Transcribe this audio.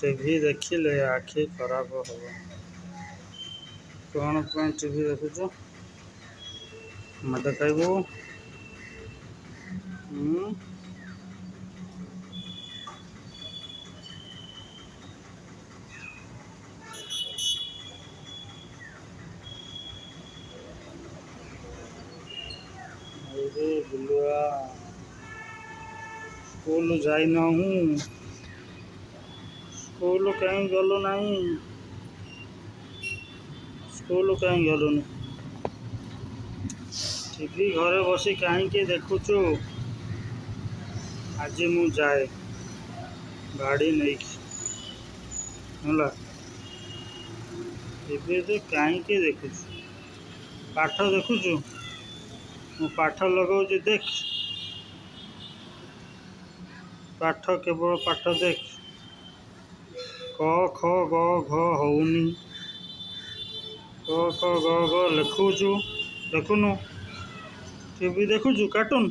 TV देखिले आखि खराब हब। कौन पर टीवी देखुच मत कहबू। अरे बुलुआ स्कूल जाइना हूँ। स्कूल कहीं गलु नहीं। स्कूल कहीं गलुनि। टीवी घरे बसी कहीं देखुचु। आज मु जाए गाड़ी नहीं टीवी तो कहीं देखुचु। पाठ देखुचु मु पाठ लगाऊँ देख। पाठ केवल पाठ देख। क ख ग घ होउनी। क ख ग घ लिखुचु देखुनु। TV देखुचु cartoon.